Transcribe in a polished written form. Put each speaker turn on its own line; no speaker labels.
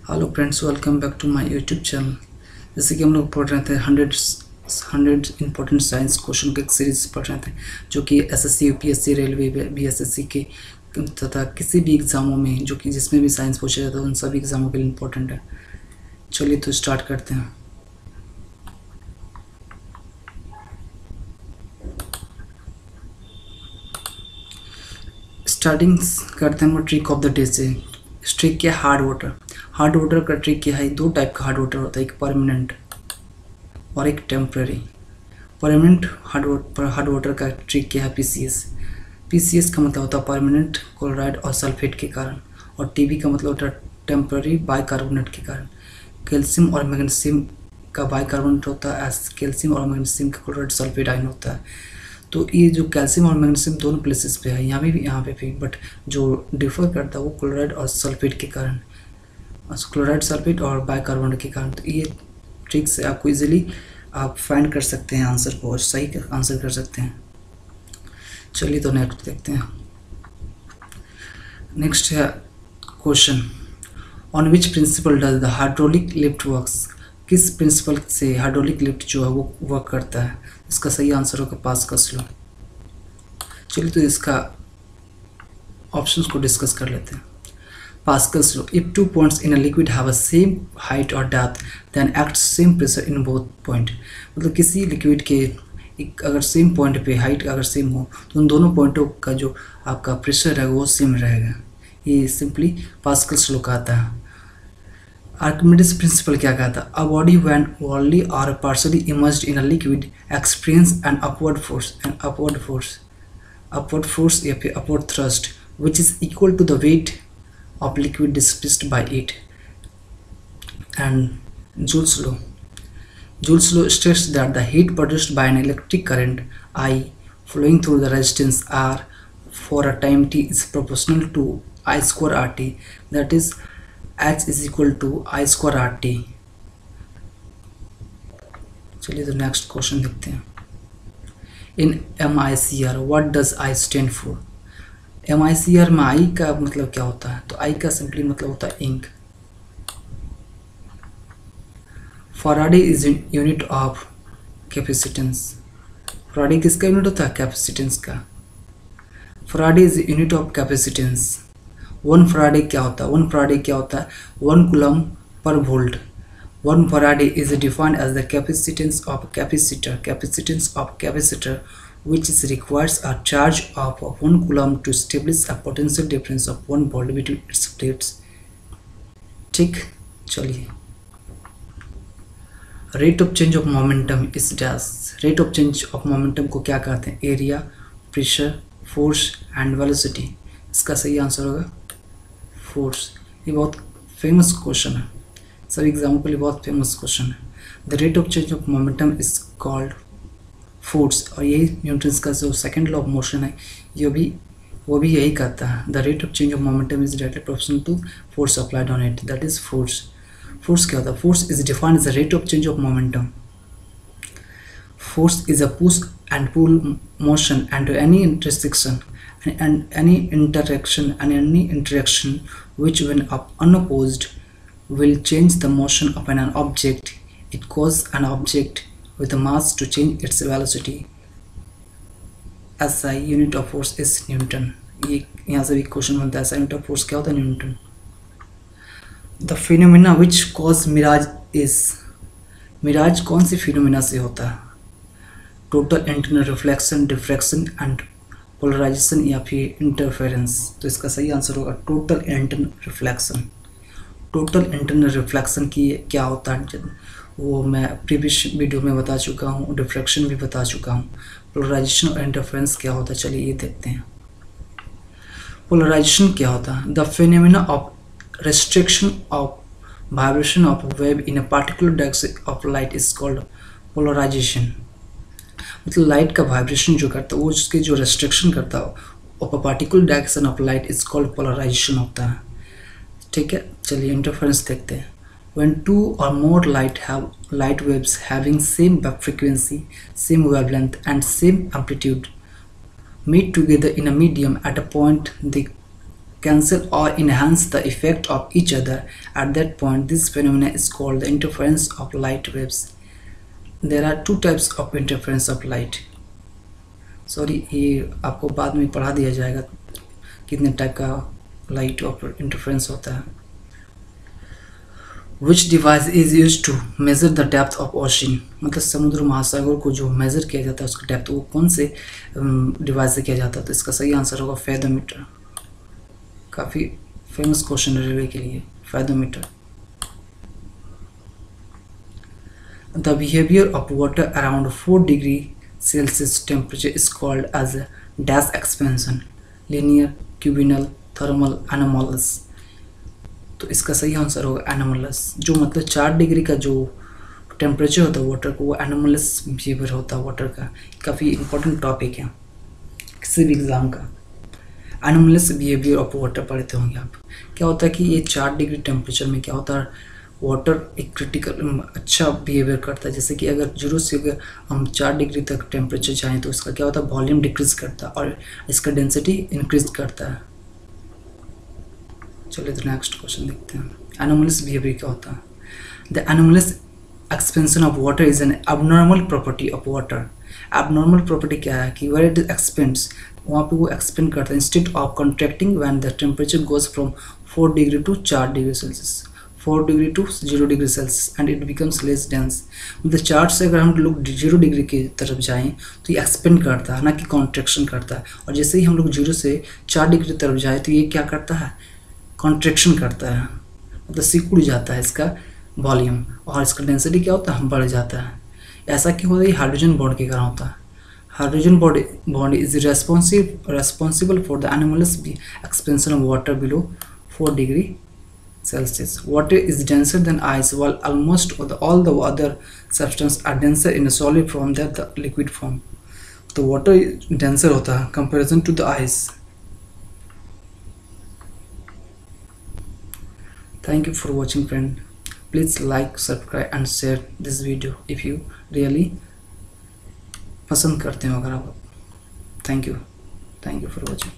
Hello friends, welcome back to my YouTube channel. जैसे कि हम लोग पढ़ रहे थे हंड्रेड इंपॉर्टेंट साइंस क्वेश्चन की एक सीरीज पढ़ रहे थे, जो कि एसएससी, यूपीएससी, रेलवे, बीएसएससी के तथा किसी भी एग्ज़ामों में जो कि जिसमें भी साइंस पूछा जाता है उन सभी एग्ज़ामों के लिए इम्पोर्टेंट है। चलिए तो स्टार्ट करते हैं। स्टार्टिंग करते हैं ट्रिक ऑफ द डे से। ट्रिक क्या? हार्ड वाटर का ट्रिक क्या है? दो टाइप का हार्ड वाटर होता है, एक परमानेंट और एक टेम्पररी। परमानेंट हार्ड वाटर का ट्रिक क्या है? पीसीएस का मतलब होता है परमानेंट क्लोराइड और सल्फेट के कारण, और टीबी का मतलब होता है टेम्पररी बाइकार्बोनेट के कारण। कैल्शियम और मैग्नीशियम का बाइकार्बोनेट होता है, कैल्शियम और मैग्नीशियम का क्लोराइड सल्फेट आयन होता है। तो ये जो कैल्शियम और मैग्नीशियम दोनों प्लेसेस पे है, यहाँ पे भी, बट जो डिफर करता है वो क्लोराइड और सल्फेट के कारण, क्लोराइड सल्फेट और बाइकार्बोनेट के कारण। तो ये ट्रिक से आपको इजीली आप फाइंड कर सकते हैं आंसर को, और सही आंसर कर सकते हैं। चलिए तो नेक्स्ट देखते हैं। नेक्स्ट है question, on which principle does the hydraulic lift works? किस प्रिंसिपल से हाइड्रोलिक लिफ्ट जो है वो वर्क करता है? इसका सही आंसर होगा पास्कल्स लॉ। चलिए तो इसका ऑप्शंस को डिस्कस कर लेते हैं। Pascal's law: if two points in a liquid have a same height or depth, then acts same pressure in both point। मतलब किसी लिक्विड के अगर सेम पॉइंट पे हाइट अगर सेम हो तो उन दोनों पॉइंटों का जो आपका प्रेशर है वो सेम रहेगा। ये सिंपली पास्कल्स लॉ कहता है। आर्किमिडीज प्रिंसिपल क्या कहता है? A body when wholly or partially immersed in a liquid experience an upward force या फिर upward thrust which is equal to the weight of liquid displaced by it। And Joule's law states that the heat produced by an electric current I flowing through the resistance R for a time t is proportional to I square RT, that is H is equal to I square RT। चलिए तो next question देखते हैं। In MICR what does I stand for? MICR में आई का मतलब क्या होता है? तो आई का सिंपली मतलब होता है इंक। Farad is unit of capacitance. Farad किसका यूनिट होता है? कैपेसिटेंस का। Farad is unit of capacitance. One farad क्या होता है? One coulomb per volt. One farad is defined as the capacitance of capacitor which is requires a charge of 1 coulomb to establish a potential difference of 1 volt between its plates। ठीक, चलिए। Rate of change of momentum is dash. Rate of change of momentum को क्या कहते हैं? Area, pressure, force and velocity. इसका सही answer होगा force. ये बहुत फेमस क्वेश्चन है, सभी एग्जामों के लिए बहुत फेमस क्वेश्चन है। The rate of change of momentum is called force. और यही न्यूटन्स का जो सेकंड लॉ ऑफ मोशन है वो भी यही कहता है। The rate of change of momentum is directly proportional to force applied on it, that is force. Force क्या होता है? Force is defined as the rate of change of momentum. Force is a push and pull motion, and any interaction which, when unopposed, will change the motion of an object. It causes an object with a mass to change its velocity. SI unit of force is Newton। ये यहाँ से भी question बनता है, SI unit of force क्या होता है? Newton. The phenomena which cause mirage is। Mirage कौन सी फिनोमिना से होता है? Total internal reflection, diffraction and polarization या फिर इंटरफेरेंस। तो इसका सही आंसर होगा total internal reflection. Total internal reflection की क्या होता है वो मैं प्रीवियस वीडियो में बता चुका हूँ, डिफ्रैक्शन भी बता चुका हूँ। पोलराइजेशन और इंटरफेरेंस क्या होता है? चलिए ये देखते हैं। पोलराइजेशन क्या होता है? The phenomena of restriction of vibration of wave in a particular direction of light is called polarization। मतलब लाइट का वाइब्रेशन जो करता है वो उसके जो रेस्ट्रिक्शन करता है of a particular direction of light is called polarization होता है। ठीक है, चलिए इंटरफेरेंस देखते हैं। when two or more light waves having same frequency, same wavelength and same amplitude meet together in a medium at a point, they cancel or enhance the effect of each other. At that point, this phenomenon is called the interference of light waves. There are two types of interference of light. Sorry, ये आपको बाद में पढ़ा दिया जाएगा कितने type का light of interference होता है. Which device is used to measure the depth of ocean? मतलब समुद्र महासागर को जो मेजर किया जाता है उसका डेप्थ, वो कौन से डिवाइस से किया जाता है? तो इसका सही आंसर होगा फेदोमीटर. काफ़ी फेमस क्वेश्चन है रेलवे के लिए, fathometer. The behavior of water around 4 degree Celsius temperature is called as a dash expansion, linear, cubical, thermal, anomalous. तो इसका सही आंसर होगा एनोमलस. जो मतलब 4 डिग्री का जो टेम्परेचर होता है वाटर को, वो एनोमलस बिहेवियर होता है वाटर का. काफ़ी इंपॉर्टेंट टॉपिक है किसी भी एग्ज़ाम का. एनोमलस बिहेवियर ऑफ वाटर पढ़ते होंगे आप. क्या होता है कि ये 4 डिग्री टेम्परेचर में क्या होता है, वाटर एक क्रिटिकल अच्छा बिहेवियर करता है. जैसे कि अगर 0 से अगर हम 4 डिग्री तक टेम्परेचर जाएँ तो इसका क्या होता है, वॉल्यूम डिक्रीज करता है और इसका डेंसिटी इंक्रीज करता है. चलिए तो नेक्स्ट क्वेश्चन देखते हैं. एनोमलस बिहेवियर क्या होता है? The anomalous expansion of water is an abnormal property of water. Abnormal property क्या है कि वेयर इट एक्सपेंड्स, वहाँ पे वो एक्सपेंड करता है instead of contracting when the temperature goes from 4 degree to 4 degree Celsius, 4 degree to 0 degree Celsius and it becomes less dense. मतलब 4 से अगर हम लोग 0 डिग्री की तरफ जाएं तो ये एक्सपेंड करता है, ना कि कॉन्ट्रैक्शन करता है. और जैसे ही हम लोग 0 से 4 डिग्री की तरफ जाए तो ये क्या करता है, कॉन्ट्रैक्शन करता है. मतलब सिकुड़ जाता है इसका वॉल्यूम और इसका डेंसिटी क्या होता है, बढ़ जाता है. ऐसा क्यों होता है? हाइड्रोजन बॉन्ड के कारण होता है. Hydrogen bond is responsible for the anomalous expansion of water below 4 degree Celsius. Water is denser than ice, while almost all the other substances are denser in a solid form than the liquid form. तो water denser होता है comparison to the ice. Thank you for watching, friend. Please like, subscribe and share this video if you really पसंद करते हो अगर आप. Thank you for watching.